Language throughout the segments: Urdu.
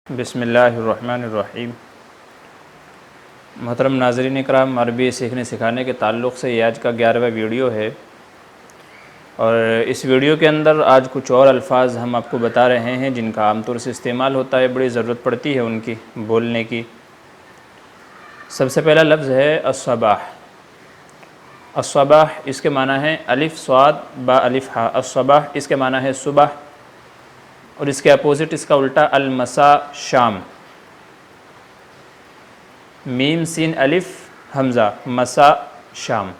بسم اللہ الرحمن الرحیم۔ محترم ناظرین اکرام، عربی سیکھنے سکھانے کے تعلق سے یہ آج کا 11واں ویڈیو ہے، اور اس ویڈیو کے اندر آج کچھ اور الفاظ ہم آپ کو بتا رہے ہیں جن کا عام طور سے استعمال ہوتا ہے، بڑی ضرورت پڑتی ہے ان کی بولنے کی۔ سب سے پہلا لفظ ہے الصباح۔ الصباح اس کے معنی ہے الف صاد با الف ہا۔ الصباح اس کے معنی ہے صبح، اور اس کے اپوزٹ اس کا الٹا المساء شام۔ میم سین الف حمزہ مساء شام۔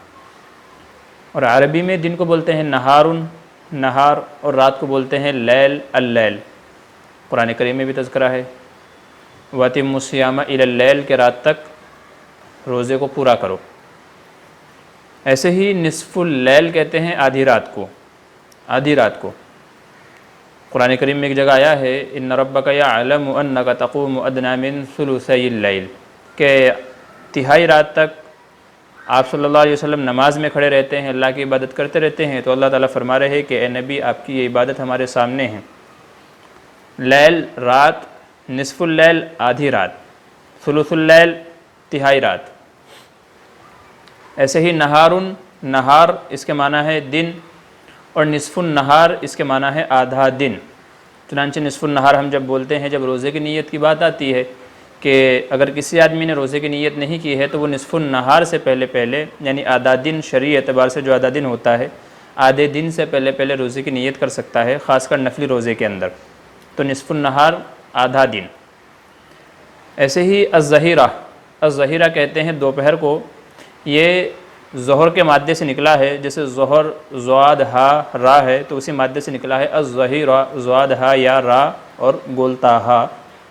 اور عربی میں دن کو بولتے ہیں نہارن نہار، اور رات کو بولتے ہیں لیل اللیل۔ قرآن کریم میں بھی تذکرہ ہے وَأَتِمُّوا الصِّيَامَ إِلَى اللیل کہ رات تک روزے کو پورا کرو۔ ایسے ہی نصف اللیل کہتے ہیں آدھی رات کو، آدھی رات کو۔ قرآن کریم میں ایک جگہ آیا ہے ان ربک یعلم انک تقوم ادنی من ثلثی اللیل کہ تہائی رات تک آپ صلی اللہ علیہ وسلم نماز میں کھڑے رہتے ہیں، اللہ کی عبادت کرتے رہتے ہیں، تو اللہ تعالیٰ فرما رہے ہیں کہ اے نبی آپ کی یہ عبادت ہمارے سامنے ہے۔ لیل رات، نصف اللیل آدھی رات، ثلث اللیل تہائی رات۔ ایسے ہی نہارن نہار اس کے معنی ہے دن، اور نصف النہار اس کے معنی ہے آدھا دن۔ چنانچہ نصف النہار ہم جب بولتے ہیں، جب روزے کی نیت کی بات آتی ہے کہ اگر کسی آدمی نے روزے کی نیت نہیں کی ہے تو وہ نصف النہار سے پہلے یعنی آدھا دن شرعی اعتبار سے جو آدھا دن ہوتا ہے، آدھے دن سے پہلے روزے کی نیت کر سکتا ہے، خاص کر نفلی روزے کے اندر۔ تو نصف النہار آدھا دن۔ ایسے ہی الظہیرہ، الظہیرہ کہتے ہیں دوپہر کو۔ یہ ظہر کے مادے سے نکلا ہے، جیسے ظہر زواد ہا را ہے تو اسی مادے سے نکلا ہے الظہیرہ، زواد ہا یا را اور گولتا ہا،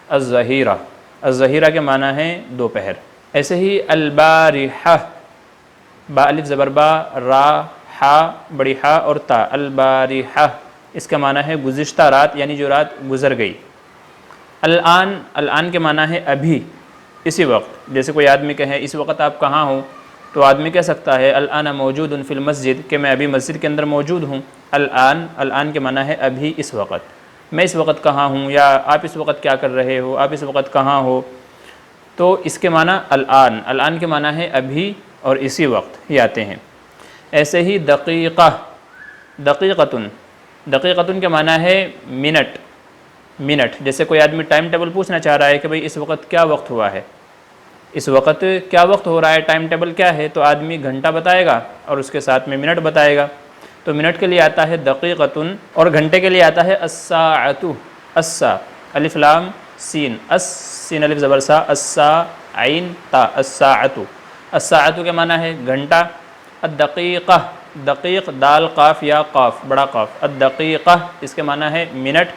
الظہیرہ۔ الظہیرہ کے معنی ہے دوپہر۔ ایسے ہی البارحہ، با الف زبر با، را ہا بڑی ہا اور تا، البارحہ اس کا معنی ہے گزشتہ رات، یعنی جو رات گزر گئی۔ الآن، الآن کے معنی ہے ابھی، اسی وقت۔ جیسے کوئی آدمی کہے اس وقت آپ کہاں ہو، تو آدمی کہہ سکتا ہے الآن موجود فی المسجد کہ میں ابھی مسجد کے اندر موجود ہوں۔ الآن، الآن کے معنی ہے ابھی اس وقت، میں اس وقت کہاں ہوں، یا آپ اس وقت کیا کر رہے ہو، آپ اس وقت کہاں ہو۔ تو اس کے معنی الآن، الآن کے معنی ہے ابھی اور اسی وقت یہ آتے ہیں۔ ایسے ہی دقیقہ، دقیقتن، دقیقتن کے معنی ہے منٹ، منٹ۔ جیسے کوئی آدمی ٹائم ٹیبل پوچھنا چاہ رہا ہے کہ بھئی اس وقت کیا وقت ہوا ہے، اس وقت کیا وقت ہو رہا ہے، ٹائم ٹیبل کیا ہے، تو آدمی گھنٹہ بتائے گا اور اس کے ساتھ میں منٹ بتائے گا۔ تو منٹ کے لیے آتا ہے دقیقتن، اور گھنٹے کے لیے آتا ہے الساعۃ، السا الف لام سین، اس سین الف زبر سا، السا عین تا، الساعۃ۔ الساعۃ کے معنی ہے گھنٹہ۔ الدقیقہ، دقیق دال قاف یا قاف بڑا قاف، الدقیقہ اس کے معنی ہے منٹ۔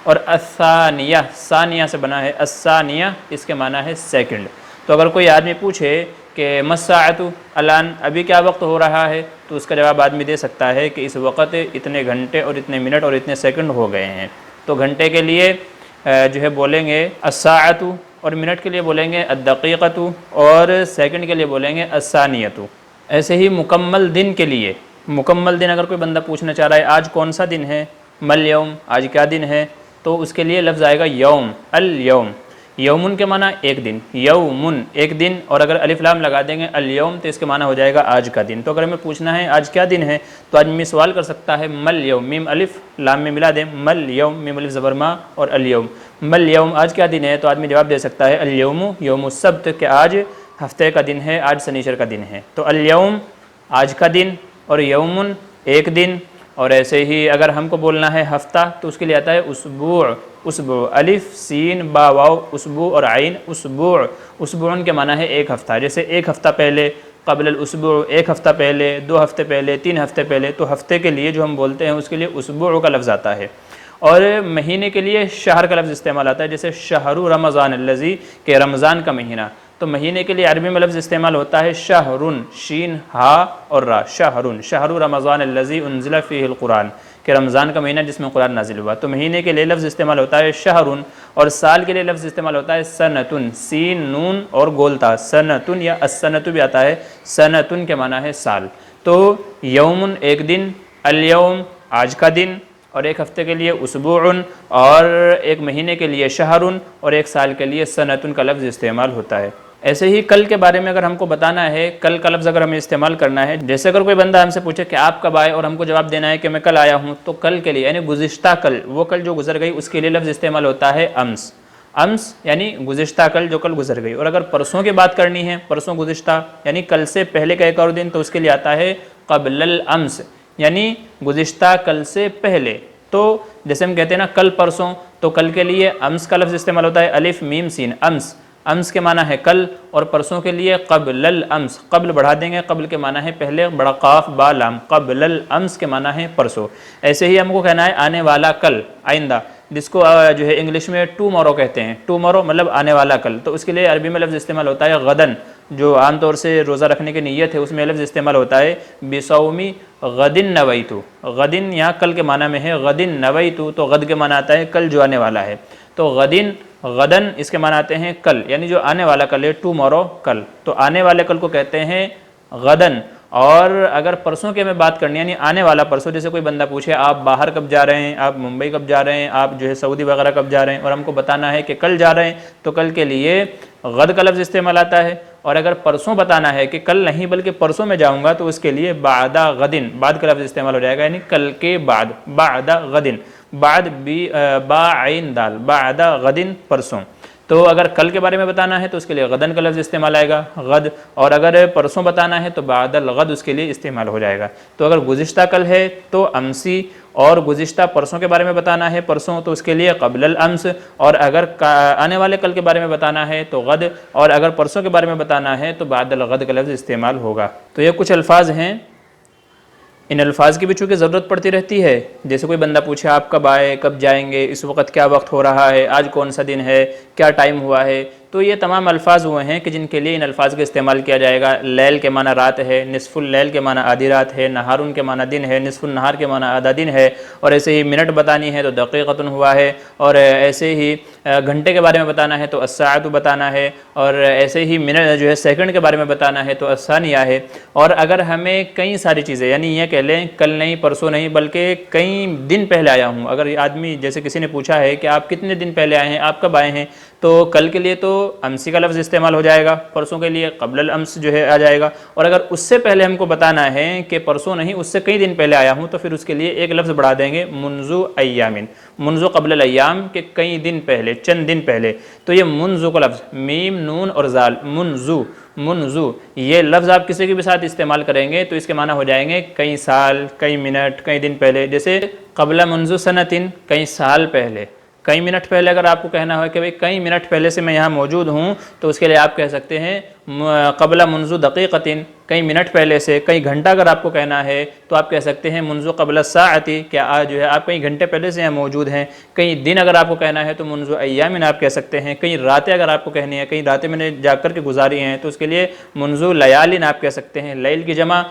اور الثانیہ، ثانیہ سے بنا ہے، الثانیہ اس کے معنی ہے سیکنڈ۔ تو اگر کوئی آدمی پوچھے کہ مساعت الان ابھی کیا وقت ہو رہا ہے، تو اس کا جواب آدمی دے سکتا ہے کہ اس وقت اتنے گھنٹے اور اتنے منٹ اور اتنے سیکنڈ ہو گئے ہیں۔ تو گھنٹے کے لیے جو ہے بولیں گے الساعۃ، اور منٹ کے لیے بولیں گے الدقیقۃ، اور سیکنڈ کے لیے بولیں گے الثانیۃ۔ ایسے ہی مکمل دن کے لیے، مکمل دن اگر کوئی بندہ پوچھنا چاہ رہا ہے آج کون سا دن ہے، مل یوم آج کیا دن ہے، تو اس کے لیے لفظ آئے گا یوم، الیوم۔ یومن کے معنی ایک دن، یومن ایک دن، اور اگر الف لام لگا دیں گے الیوم تو اس کے معنی ہو جائے گا آج کا دن۔ تو اگر ہمیں پوچھنا ہے آج کیا دن ہے، تو آدمی سوال کر سکتا ہے مل یوم، میم الف لام میں ملا دیں، مل یوم میم الف زبر ما اور الیوم، مل یوم آج کیا دن ہے، تو آدمی جواب دے سکتا ہے الیوم یوم السبت کہ آج ہفتے کا دن ہے، آج سنیچر کا دن ہے۔ تو الیوم آج کا دن، اور یومن ایک دن۔ اور ایسے ہی اگر ہم کو بولنا ہے ہفتہ تو اس کے لیے آتا ہے اسبوع، اسبوع الف سین با واو اسبوع اور عین اسبوع۔ اسبوع کے معنی ہے ایک ہفتہ، جیسے ایک ہفتہ پہلے، قبل الاسبوع ایک ہفتہ پہلے، 2 ہفتے پہلے، 3 ہفتے پہلے۔ تو ہفتے کے لیے جو ہم بولتے ہیں اس کے لیے اسبوع کا لفظ آتا ہے۔ اور مہینے کے لیے شہر کا لفظ استعمال آتا ہے، جیسے شہر رمضان الذی کہ رمضان کا مہینہ۔ تو مہینے کے لیے عربی میں لفظ استعمال ہوتا ہے شہرن، شین ہا اور را، شہرن، شہر رمضان الذی انزل فیہ القرآن کہ رمضان کا مہینہ جس میں قرآن نازل ہوا۔ تو مہینے کے لیے لفظ استعمال ہوتا ہے شہرن، اور سال کے لیے لفظ استعمال ہوتا ہے سنتن، سین نون اور گولتا، سنتن یا السنت بھی آتا ہے، سنتن کے معنی ہے سال۔ تو یومن ایک دن، الیوم آج کا دن، اور ایک ہفتے کے لیے اسبوع، اور ایک مہینے کے لیے شہر، اور ایک سال کے لیے سنۃ کا لفظ استعمال ہوتا ہے۔ ایسے ہی کل کے بارے میں اگر ہم کو بتانا ہے، کل کا لفظ اگر ہمیں استعمال کرنا ہے، جیسے اگر کوئی بندہ ہم سے پوچھے کہ آپ کب آئے اور ہم کو جواب دینا ہے کہ میں کل آیا ہوں، تو کل کے لیے یعنی گزشتہ کل، وہ کل جو گزر گئی، اس کے لیے لفظ استعمال ہوتا ہے امس۔ امس یعنی گزشتہ کل، جو کل گزر گئی۔ اور اگر پرسوں کی بات کرنی ہے، پرسوں گزشتہ یعنی کل سے پہلے کا ایک اور دن، تو اس کے لیے آتا ہے قبل الامس، یعنی گزشتہ کل سے پہلے۔ تو جیسے ہم کہتے ہیں نا کل پرسوں، تو کل کے لیے امس کا لفظ استعمال ہوتا ہے الف میم سین، امس۔ امس کے معنی ہے کل، اور پرسوں کے لیے قبل الامس، قبل بڑھا دیں گے، قبل کے معنی ہے پہلے، بڑا قاف با لام، قبل الامس کے معنی ہے پرسوں۔ ایسے ہی ہم کو کہنا ہے آنے والا کل، آئندہ، جس کو جو ہے انگلش میں ٹومورو کہتے ہیں، ٹومورو مطلب آنے والا کل، تو اس کے لیے عربی میں لفظ استعمال ہوتا ہے غدن، جو عام طور سے روزہ رکھنے کی نیت ہے اس میں لفظ استعمال ہوتا ہے بصومی غدن نویتو۔ غدن یہاں کل کے معنی میں ہے، غدن نویتو، تو غد کے معنی آتا ہے کل جو آنے والا ہے، تو غدن، غدن اس کے معنی آتے ہیں کل، یعنی جو آنے والا کل ہے، ٹومورو کل، تو آنے والے کل کو کہتے ہیں غدن۔ اور اگر پرسوں کی ہمیں بات کرنی ہے، یعنی آنے والا پرسوں، جیسے کوئی بندہ پوچھے آپ باہر کب جا رہے ہیں، آپ ممبئی کب جا رہے ہیں، آپ جو ہے سعودی وغیرہ کب جا رہے ہیں، اور ہم کو بتانا ہے کہ کل جا رہے ہیں، تو کل کے لیے غد کا لفظ استعمال آتا ہے۔ اور اگر پرسوں بتانا ہے کہ کل نہیں بلکہ پرسوں میں جاؤں گا، تو اس کے لیے بعد غدن، بعد کا لفظ استعمال ہو جائے گا، یعنی کل کے بعد، بعد غدن، بعد با عین دال، بعد غدن پرسوں۔ تو اگر کل کے بارے میں بتانا ہے تو اس کے لیے غدن کا لفظ استعمال آئے گا، غد، اور اگر پرسوں بتانا ہے تو بعد الغد اس کے لیے استعمال ہو جائے گا۔ تو اگر گزشتہ کل ہے تو امسی، اور گزشتہ پرسوں کے بارے میں بتانا ہے پرسوں، تو اس کے لیے قبل الامس، اور اگر آنے والے کل کے بارے میں بتانا ہے تو غد، اور اگر پرسوں کے بارے میں بتانا ہے تو بعد الغد کا لفظ استعمال ہوگا۔ تو یہ کچھ الفاظ ہیں، ان الفاظ کی بھی چونکہ ضرورت پڑتی رہتی ہے، جیسے کوئی بندہ پوچھے آپ کب آئے، کب جائیں گے، اس وقت کیا وقت ہو رہا ہے، آج کون سا دن ہے، کیا ٹائم ہوا ہے، تو یہ تمام الفاظ وہ ہیں کہ جن کے لیے ان الفاظ کا استعمال کیا جائے گا۔ لیل کے معنی رات ہے، نصف اللیل کے معنی آدھی رات ہے، نہارن کے معنی دن ہے، نصف النہار کے معنی آدھا دن ہے، اور ایسے ہی منٹ بتانی ہے تو دقیقۃ ہوا ہے، اور ایسے ہی گھنٹے کے بارے میں بتانا ہے تو الساعۃ بتانا ہے، اور ایسے ہی منٹ جو ہے سیکنڈ کے بارے میں بتانا ہے تو الثانیہ ہے۔ اور اگر ہمیں کئی ساری چیزیں، یعنی یہ کہہ لیں کل نہیں پرسوں نہیں بلکہ کئی دن پہلے آیا ہوں، اگر آدمی جیسے کسی نے پوچھا ہے کہ آپ کتنے دن پہلے آئے ہیں، آپ کب آئے ہیں، تو کل کے لیے تو امسی کا لفظ استعمال ہو جائے گا، پرسوں کے لیے قبل الامس جو ہے آ جائے گا، اور اگر اس سے پہلے ہم کو بتانا ہے کہ پرسوں نہیں اس سے کئی دن پہلے آیا ہوں، تو پھر اس کے لیے ایک لفظ بڑھا دیں گے منذ ایامن، منذ قبل الایام کے کئی دن پہلے، چند دن پہلے، تو یہ منذ کا لفظ میم نون اور زال، منذ، منذ، یہ لفظ آپ کسی کے بھی ساتھ استعمال کریں گے تو اس کے معنی ہو جائیں گے کئی سال، کئی منٹ، کئی دن پہلے، جیسے قبل منذ سنتن، کئی سال پہلے، کئی منٹ پہلے اگر آپ کو کہنا ہو کہ بھئی کئی منٹ پہلے سے میں یہاں موجود ہوں، تو اس کے لیے آپ کہہ سکتے ہیں قبل منذ دقیقتن، کئی منٹ پہلے سے۔ کئی گھنٹہ اگر آپ کو کہنا ہے تو آپ کہہ سکتے ہیں منذ قبل الساعتی، کیا آج جو ہے آپ کئی گھنٹے پہلے سے یہاں موجود ہیں۔ کئی دن اگر آپ کو کہنا ہے تو منذ ایامن آپ کہہ سکتے ہیں۔ کئی راتیں اگر آپ کو کہنی ہے، کئی راتیں میں نے جا کر کے گزاری ہیں، تو اس کے لیے منذ لیالن آپ کہہ سکتے ہیں۔ لیل کی جمع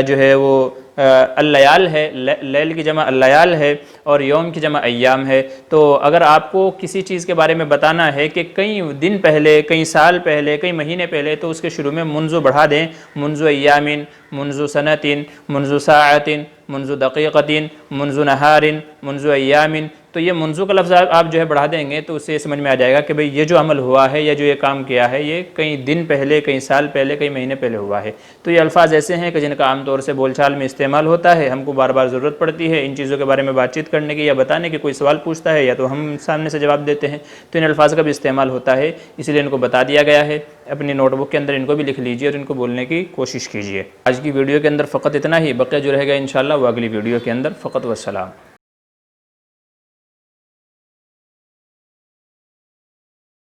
جو ہے وہ اللیال ہے، لیل کی جمع اللیال ہے، اور یوم کی جمع ایام ہے۔ تو اگر آپ کو کسی چیز کے بارے میں بتانا ہے کہ کئی دن پہلے، کئی سال پہلے، کئی مہینے پہلے، تو اس کے شروع میں منذ بڑھا دیں، منذ ایامن، منذ سنتن، منذ ساعتن، منذ دقیقتن، منذ نہارن، منذ ایامن۔ تو یہ منذ کا لفظ آپ جو ہے بڑھا دیں گے تو اس سے سمجھ میں آ جائے گا کہ بھئی یہ جو عمل ہوا ہے یا جو یہ کام کیا ہے یہ کئی دن پہلے، کئی سال پہلے، کئی مہینے پہلے ہوا ہے۔ تو یہ الفاظ ایسے ہیں کہ جن کا عام طور سے بول چال میں استعمال ہوتا ہے، ہم کو بار بار ضرورت پڑتی ہے ان چیزوں کے بارے میں بات چیت کرنے کی یا بتانے کی، کوئی سوال پوچھتا ہے یا تو ہم سامنے سے جواب دیتے ہیں، تو ان الفاظ کا بھی استعمال ہوتا ہے، اس لیے ان کو بتا دیا گیا ہے۔ اپنی نوٹ بک کے اندر ان کو بھی لکھ لیجئے اور ان کو بولنے کی کوشش کیجئے۔ آج کی ویڈیو کے اندر فقط اتنا ہی، بقیہ جو رہے گا انشاءاللہ وہ اگلی ویڈیو کے اندر۔ فقط والسلام۔